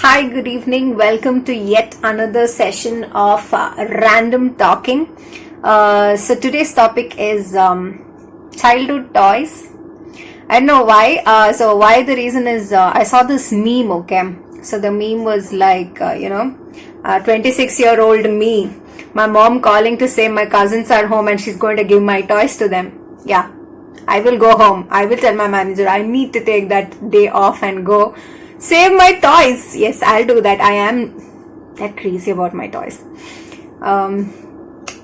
Hi, good evening. Welcome to yet another session of random talking. So today's topic is childhood toys. I don't know why. So why the reason is I saw this meme. Okay, so the meme was like 26-year-old me. My mom calling to say my cousins are home and she's going to give my toys to them. Yeah, I will go home. I will tell my manager I need to take that day off and go save my toys. Yes, I'll do that. I am that crazy about my toys.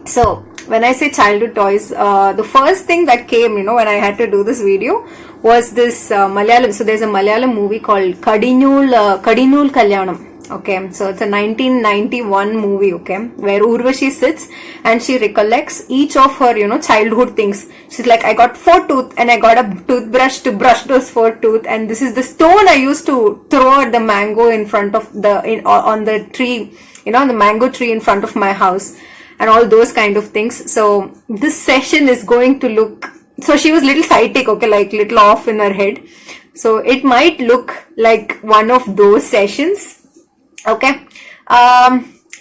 So when I say childhood toys, the first thing that came, when I had to do this video was this Malayalam. So there's a Malayalam movie called Kadinjool Kalyanam. Okay, so it's a 1991 movie, okay, where Urvashi sits and she recollects each of her, childhood things. She's like, I got 4 teeth and I got a toothbrush to brush those 4 teeth, and this is the stone I used to throw at the mango in front of on the tree, the mango tree in front of my house, and all those kind of things. So this session is going to look, so she was little psychic, okay, like little off in her head. So it might look like one of those sessions. Okay,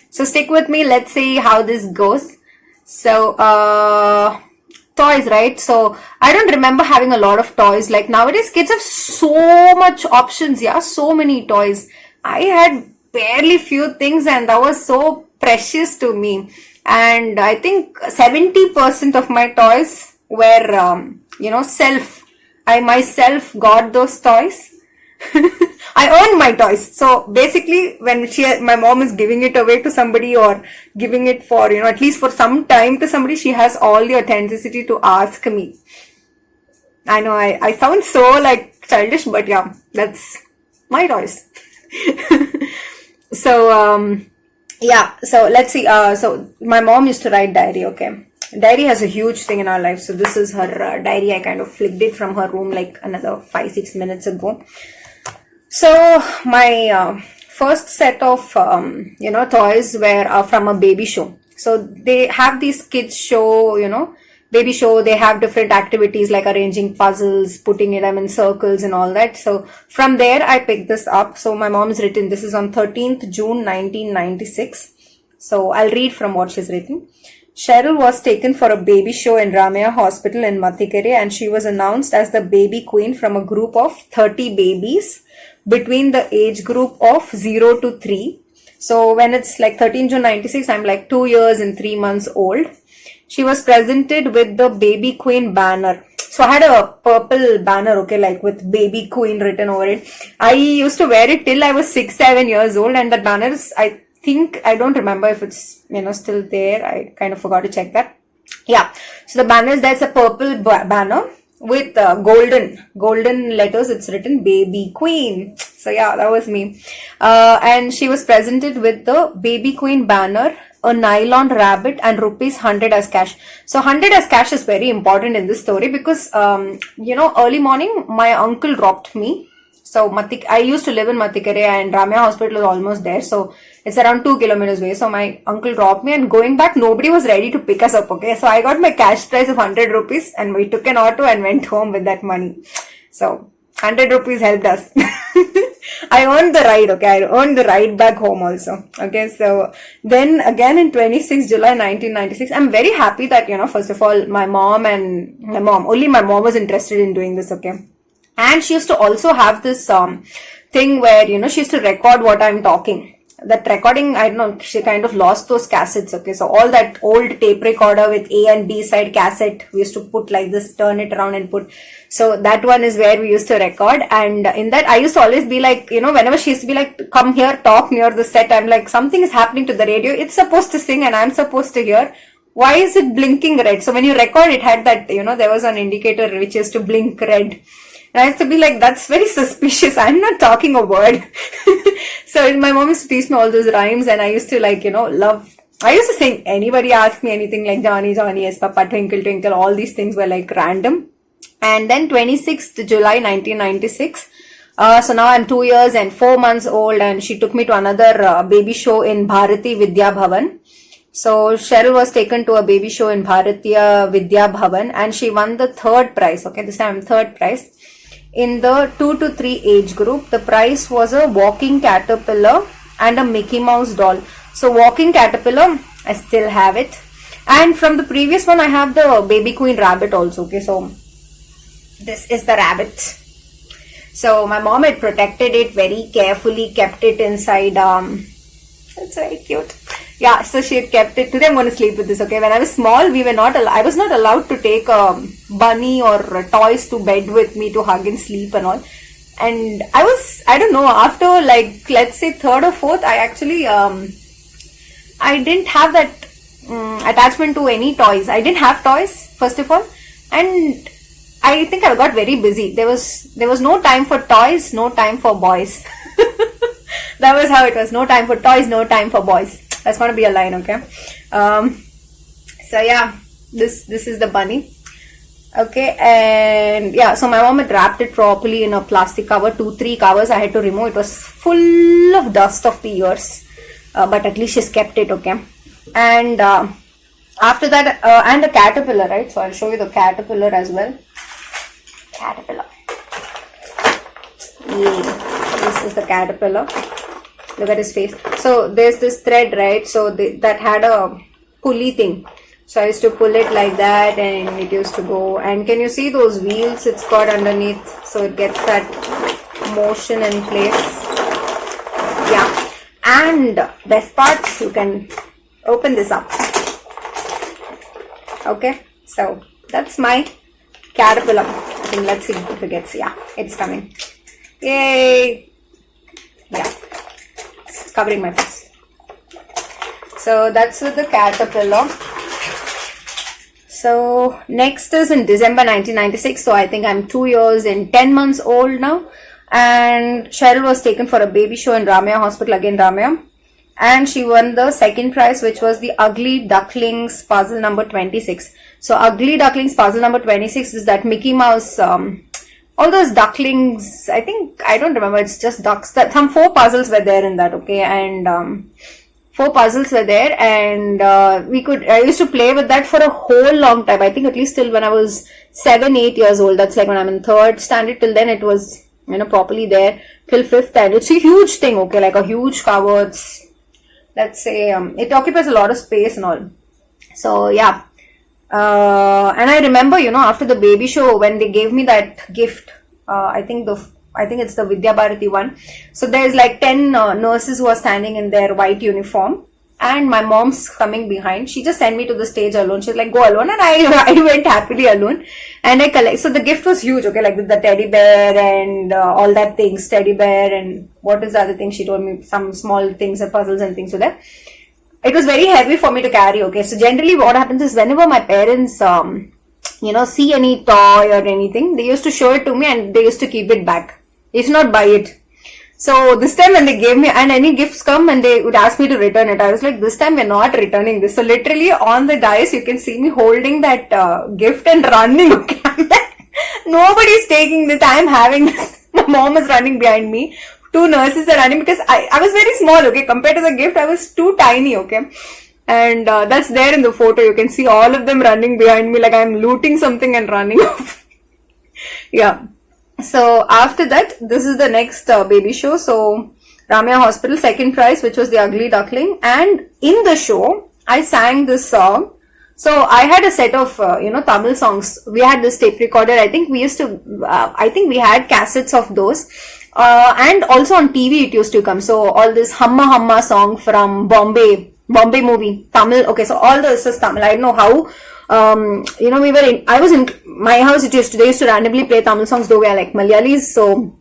so stick with me. Let's see how this goes. So, toys, right? So, I don't remember having a lot of toys. Like nowadays, kids have so much options. Yeah, so many toys. I had barely few things, and that was so precious to me. And I think 70% of my toys were, I myself got those toys. I earned my toys. So basically, when my mom is giving it away to somebody or giving it for, at least for some time to somebody, she has all the authenticity to ask me. I know I sound so like childish, but yeah, that's my toys. So, yeah, so let's see. So my mom used to write diary, okay. Diary has a huge thing in our life. So this is her diary. I kind of flicked it from her room like another 5-6 minutes ago. So my first set of toys were from a baby show. So they have these kids show, baby show. They have different activities like arranging puzzles, putting them in circles and all that. So from there I picked this up. So my mom's written, this is on 13th June 1996. So I'll read from what she's written. Cheryl was taken for a baby show in Ramaya Hospital in Mathikere, and she was announced as the baby queen from a group of 30 babies between the age group of 0 to 3. So when it's like 13 June 96, I'm like 2 years and 3 months old. She was presented with the baby queen banner. So I had a purple banner, okay, like with baby queen written over it. I used to wear it till I was 6-7 years old, and the banner is, I don't remember if it's, still there. I kind of forgot to check that. Yeah. So the banner is, that's a purple banner with golden letters. It's written baby queen. So yeah, that was me. And she was presented with the baby queen banner, a nylon rabbit, and ₹100 as cash. So 100 as cash is very important in this story because, early morning, my uncle dropped me. So I used to live in Mathikere, and Ramaya Hospital is almost there. So it's around 2 kilometers away. So my uncle dropped me, and going back, nobody was ready to pick us up. Okay. So I got my cash price of 100 rupees, and we took an auto and went home with that money. So 100 rupees helped us. I earned the ride. Okay. I earned the ride back home also. Okay. So then again in 26 July 1996, I'm very happy that, first of all, only my mom was interested in doing this. Okay. And she used to also have this thing where, she used to record what I'm talking. That recording, I don't know, she kind of lost those cassettes, okay. So all that old tape recorder with A and B side cassette, we used to put like this, turn it around and put. So that one is where we used to record. And in that, I used to always be like, whenever she used to be like, come here, talk near the set, I'm like, something is happening to the radio. It's supposed to sing and I'm supposed to hear. Why is it blinking red? So when you record, it had that, there was an indicator which used to blink red. And I used to be like, that's very suspicious. I'm not talking a word. So my mom used to teach me all those rhymes, and I used to I used to sing. Anybody asked me anything like Johnny, Johnny, yes, Papa, Twinkle, Twinkle, all these things were like random. And then 26th July 1996. So now I'm 2 years and 4 months old, and she took me to another baby show in Bharati Vidya Bhavan. So Cheryl was taken to a baby show in Bharatiya Vidya Bhavan, and she won the 3rd prize. Okay, this time 3rd prize. in the 2 to 3 age group. The prize was a walking caterpillar and a Mickey Mouse doll. So walking caterpillar, I still have it. And from the previous one, I have the baby queen rabbit also. Okay, so this is the rabbit. So my mom had protected it very carefully, kept it inside. It's very cute. Yeah, so she had kept it. Today I'm going to sleep with this. Okay, when I was small, we were not. I was not allowed to take a bunny or toys to bed with me to hug and sleep and all. And I don't know. After like let's say third or fourth, I actually I didn't have that attachment to any toys. I didn't have toys first of all, and I think I got very busy. There was no time for toys, no time for boys. That was how it was. No time for toys, no time for boys. That's going to be a line, okay? So yeah, this is the bunny. Okay, and yeah, so my mom had wrapped it properly in a plastic cover. 2-3 covers I had to remove. It was full of dust of the years, but at least she's kept it, okay? And after that, and the caterpillar, right? So I'll show you the caterpillar as well. Caterpillar. Yeah, this is the caterpillar. Look at his face. So there's this thread, right? So that had a pulley thing. So I used to pull it like that and it used to go. And can you see those wheels it's got underneath? So it gets that motion in place. Yeah. And best part, you can open this up. Okay. So that's my caterpillar. I think let's see if it gets. Yeah, it's coming. Yay. Yeah. It's covering my face. So that's with the caterpillar. So next is in December 1996. So I think I'm 2 years and 10 months old now. And Cheryl was taken for a baby show in Ramya Hospital, again Ramya. And she won the second prize, which was the Ugly Ducklings puzzle number 26. So Ugly Ducklings puzzle number 26 is that Mickey Mouse, all those ducklings, I think, I don't remember, it's just ducks. Some 4 puzzles were there in that, okay? And 4 puzzles were there, and I used to play with that for a whole long time. I think at least till when I was 7-8 years old. That's like when I'm in 3rd standard. Till then it was, properly there till 5th, and it's a huge thing, okay? Like a huge cover. It's, let's say, it occupies a lot of space and all. So yeah. And I remember, after the baby show, when they gave me that gift, I think it's the Vidya Bharati one. So there's like 10 nurses who are standing in their white uniform, and my mom's coming behind. She just sent me to the stage alone. She's like, go alone, and I went happily alone, and I collect. So the gift was huge, okay, like with the teddy bear and all that things, teddy bear, and what is the other thing she told me, some small things and puzzles and things like that. It was very heavy for me to carry, okay. So generally what happens is whenever my parents, see any toy or anything, they used to show it to me and they used to keep it back. They used to not buy it. So this time when they gave me, and any gifts come and they would ask me to return it, I was like, this time we're not returning this. So literally on the dais, you can see me holding that gift and running, okay. Nobody's taking this, I'm having this. My mom is running behind me. 2 nurses are running because I was very small, okay. Compared to the gift, I was too tiny, okay. And that's there in the photo. You can see all of them running behind me like I'm looting something and running off. Yeah. So after that, this is the next baby show. So Ramya Hospital, second prize, which was the Ugly Duckling. And in the show, I sang this song. So I had a set of, Tamil songs. We had this tape recorder. I think we used to, I think we had cassettes of those. And also on TV it used to come. So all this Hamma Hamma song from Bombay movie, Tamil. Okay, so all this is Tamil. I don't know how, I was in my house, they used to randomly play Tamil songs, though we are like Malayalis. So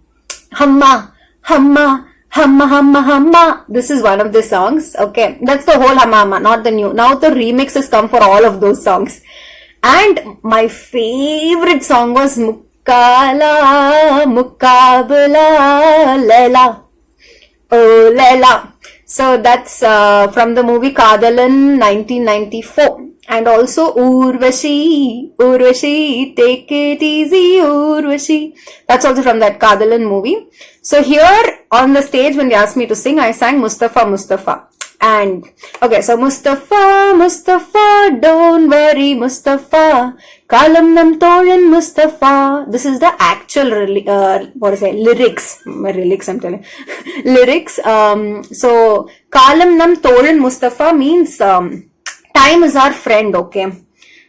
Hamma, Hamma, Hamma, Hamma, Hamma. This is one of the songs. Okay, that's the whole Hamma Hamma, not the new. Now the remixes come for all of those songs. And my favorite song was Kala Mukabla Lela. Oh Lela. So that's from the movie Kadalan 1994. And also Urvashi, Urvashi, take it easy, Urvashi. That's also from that Kadalan movie. So here on the stage when they asked me to sing, I sang Mustafa Mustafa. And okay, so Mustafa, Mustafa, don't worry, Mustafa, Kalam nam thoran Mustafa. This is the actual lyrics. Lyrics, I'm telling. Lyrics. So Kalam nam thoran Mustafa means time is our friend. Okay.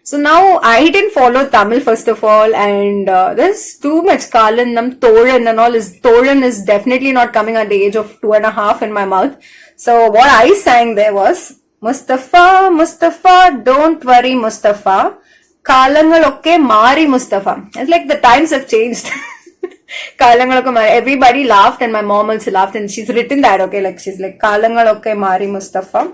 So now I didn't follow Tamil first of all, and there's too much Kalanam, Thoran and all. Thoran is definitely not coming at the age of 2.5 in my mouth. So what I sang there was Mustafa, Mustafa, don't worry Mustafa, Kalangal okay, Mari Mustafa. It's like the times have changed. Kalangal okay, Mari. Everybody laughed and my mom also laughed, and she's written that, okay, like she's like Kalangal okay, Mari Mustafa.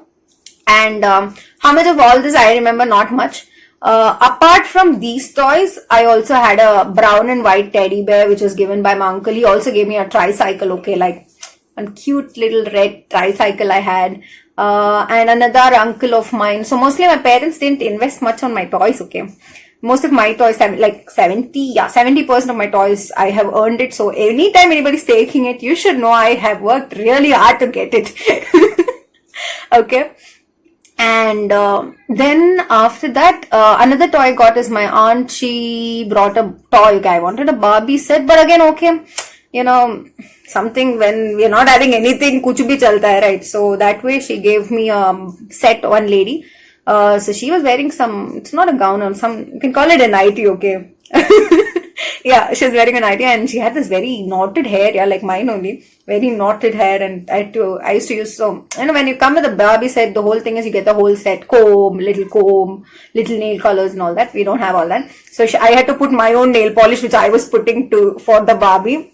And how much of all this I remember? Not much. Apart from these toys, I also had a brown and white teddy bear which was given by my uncle. He also gave me a tricycle, okay, like a cute little red tricycle I had. And another uncle of mine. So mostly my parents didn't invest much on my toys, okay. Most of my toys, like 70% of my toys, I have earned it. So anytime anybody's taking it, you should know I have worked really hard to get it. Okay. And then after that, another toy I got is my aunt. She brought a toy. Okay, I wanted a Barbie set, but again, okay, you know, something when we're not having anything, kuch bhi chalta hai, right? So that way she gave me a set, one lady. So she was wearing some, it's not a gown or some, you can call it a nightie, okay. Yeah, she was wearing a nightie and she had this very knotted hair, yeah, like mine only, very knotted hair. And I used to use, so, you know, when you come with a Barbie set, the whole thing is you get the whole set, comb, little nail colors and all that. We don't have all that. So I had to put my own nail polish, which I was putting for the Barbie.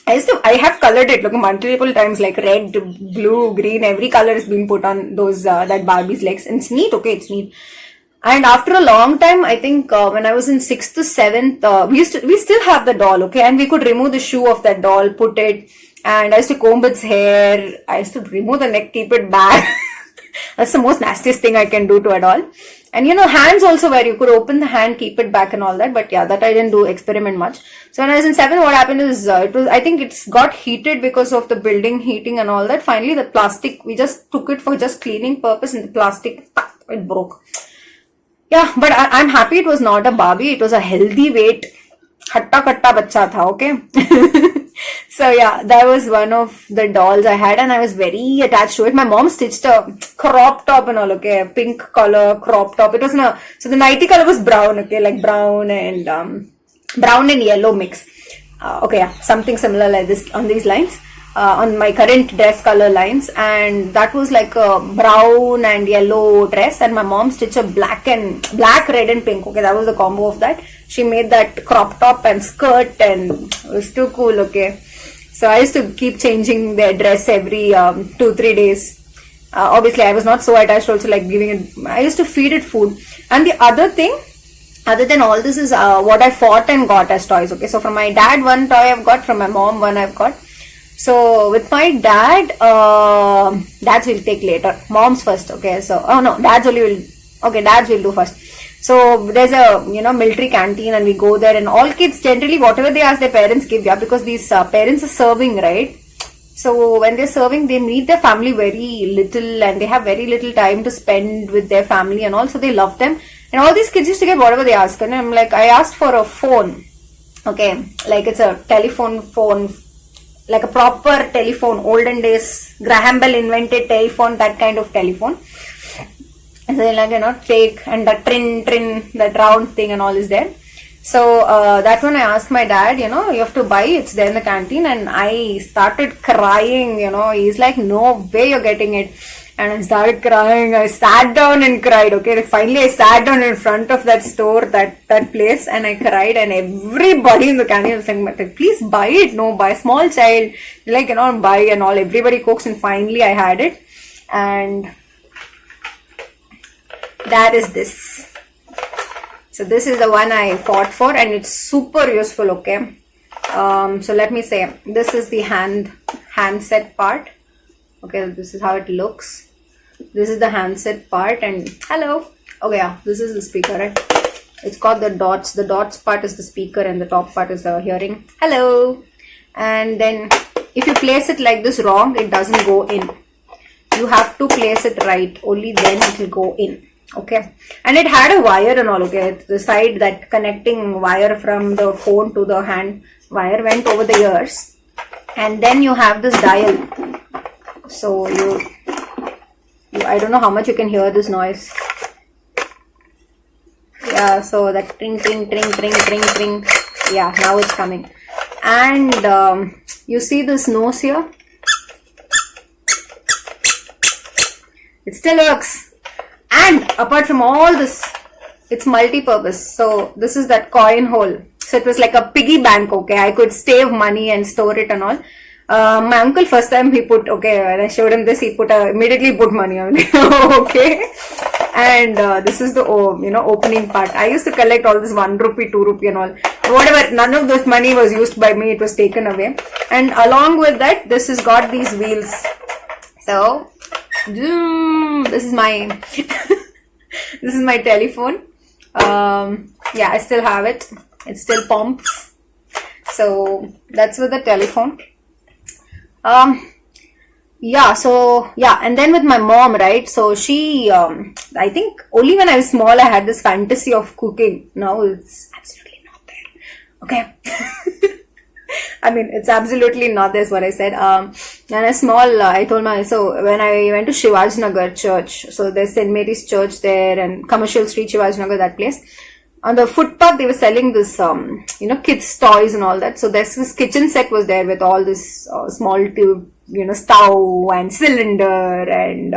I have colored it, look, multiple times, like red, blue, green, every color is being put on those, that Barbie's legs. And it's neat, okay, it's neat. And after a long time, I think when I was in 6th to 7th, we still have the doll, okay, and we could remove the shoe of that doll, put it, and I used to comb its hair, I used to remove the neck, keep it back. That's the most nastiest thing I can do to a doll. And you know, hands also, where you could open the hand, keep it back and all that, but yeah, that I didn't do experiment much. So when I was in 7th, what happened is, I think it's got heated because of the building heating and all that. Finally, the plastic, we just took it for just cleaning purpose, and the plastic, it broke. Yeah, but I'm happy it was not a Barbie. It was a healthy weight. Hatta katta bacha tha, okay? So yeah, that was one of the dolls I had and I was very attached to it. My mom stitched a crop top and all, okay? A pink color crop top. It was so the nightie color was brown, okay? Like brown and yellow mix. Okay, yeah, something similar like this on these lines. On my current dress color lines, and that was like a brown and yellow dress, and my mom stitched a black, red and pink, okay, that was the combo of that. She made that crop top and skirt and it was too cool, okay. So I used to keep changing their dress every 2-3 days. Obviously I was not so attached, also like giving it, I used to feed it food. And the other thing, other than all this, is what I fought and got as toys, okay. So from my dad, one toy I've got, from my mom, one I've got. So with my dad, dads will take later, mom's first, okay. So dads will do first. So there's a military canteen and we go there, and all kids generally whatever they ask their parents give, yeah, because these parents are serving, right? So when they're serving, they meet their family very little and they have very little time to spend with their family, and also they love them, and all these kids used to get whatever they ask. And I'm like, I asked for a phone, okay, like it's a telephone phone, like a proper telephone, olden days, Graham Bell invented telephone, that kind of telephone. And so like, take, and the trin, that round thing and all is there. So that one I asked my dad, you have to buy, it's there in the canteen, and I started crying, he's like, no way you're getting it. And I started crying. I sat down and cried, okay. Like finally I sat down in front of that store, that place, and I cried, and everybody in the canteen was like, please buy it, no, buy, small child, like, buy and all, everybody cooks. And finally I had it, and that is this. So this is the one I fought for, and it's super useful, okay. So let me say, this is the handset part, okay. This is how it looks. This is the handset part, and hello. Okay, yeah, this is the speaker, right? It's got the dots. The dots part is the speaker, and the top part is the hearing. Hello. And then if you place it like this wrong, it doesn't go in. you have to place it right, only then it will go in. Okay, and it had a wire and all. Okay, the side that connecting wire from the phone to the hand wire went over the ears, and then you have this dial. So you I don't know how much you can hear this noise. Yeah, so that tring tring tring tring tring tring. Yeah, now it's coming, and you see this nose here. It still works. And apart from all this, it's multi-purpose. So this is that coin hole. So it was like a piggy bank, okay. I could save money and store it and all. My uncle first time he put, okay, when I showed him this, he put immediately put money on it. Okay. And this is the opening part. I used to collect all this 1 rupee, 2 rupee and all. Whatever, none of this money was used by me. It was taken away. And along with that, this has got these wheels. So this is my this is my telephone. Yeah, I still have it. It still pumps. So that's with the telephone. Yeah, so yeah, and then with my mom, right? So she I think only when I was small I had this fantasy of cooking. Now it's absolutely not there. Okay. I mean, it's absolutely not this what I said. When I was small, I told so when I went to Shivajinagar church, so there's St. Mary's church there and Commercial Street, Shivajinagar, that place. On the footpath, they were selling this, kids' toys and all that. So there's this kitchen set was there with all this small tube, stove and cylinder and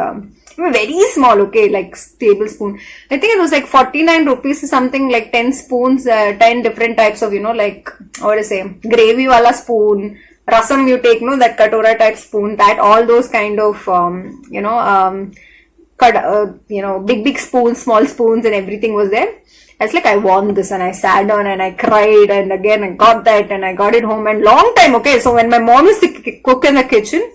very small, okay, like tablespoon. I think it was like 49 rupees or something, like 10 spoons, 10 different types of, what to say, gravy wala spoon, rasam you take, that katora type spoon, that all those kind of, big spoons, small spoons and everything was there. I was like, I want this, and I sat down and I cried, and again I got that and I got it home, and long time, okay, so when my mom used to cook in the kitchen,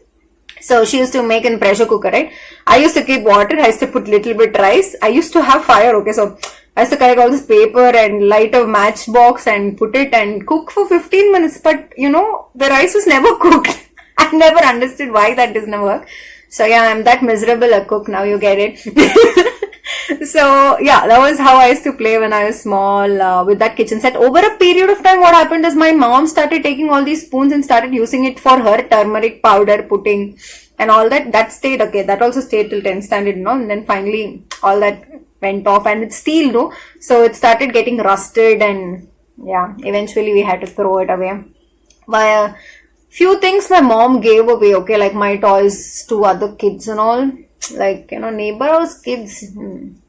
so she used to make in pressure cooker, right? I used to keep water. I used to put little bit rice. I used to have fire, okay? So I used to collect all this paper and light a matchbox and put it and cook for 15 minutes. But, the rice was never cooked. I never understood why that doesn't work. So yeah, I'm that miserable a cook. Now you get it. So yeah, that was how I used to play when I was small with that kitchen set. Over a period of time, what happened is my mom started taking all these spoons and started using it for her turmeric powder putting and all that. That stayed, okay. That also stayed till 10th standard, and then finally all that went off, and it's steel, no? So it started getting rusted, and yeah, eventually we had to throw it away. But few things my mom gave away, okay, like my toys to other kids and all. Like, neighbors' kids,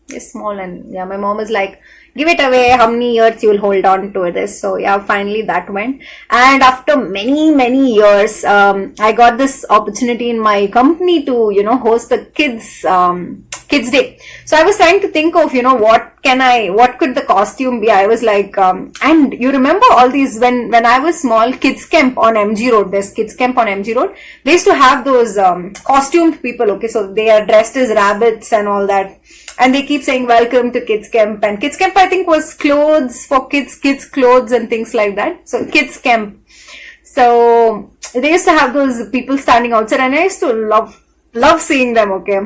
they're small, and yeah, my mom is like, give it away, how many years you will hold on to this. So yeah, finally that went. And after many years, I got this opportunity in my company to, host the kids day. So I was trying to think of, what could the costume be? I was like, and you remember all these, when I was small, kids camp on MG Road, there's kids camp on MG Road. They used to have those costumed people, okay, so they are dressed as rabbits and all that. And they keep saying, welcome to kids camp. And kids camp, I think, was clothes for kids clothes and things like that. So kids camp. So they used to have those people standing outside, and I used to love seeing them, okay.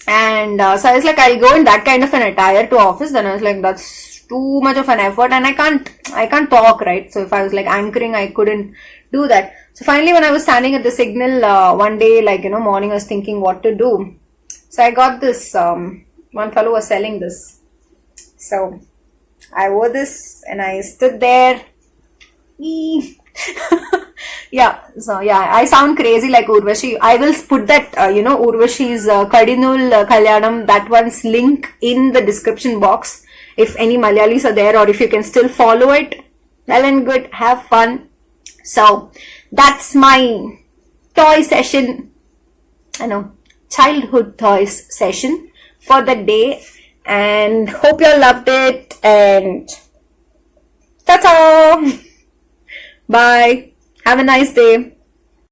And so I was like, I'll go in that kind of an attire to office. Then I was like, that's too much of an effort, and I can't talk, right? So if I was like anchoring, I couldn't do that. So finally, when I was standing at the signal one day, like, morning, I was thinking what to do. So I got this, one fellow was selling this. So I wore this and I stood there. Yeah, so yeah, I sound crazy like Urvashi. I will put that, Urvashi's Kadinjool Kalyanam, that one's link in the description box. If any Malayalis are there, or if you can still follow it, well and good, have fun. So that's my toy session, childhood toys session for the day, and hope you all loved it, and ta-ta! Bye. Have a nice day.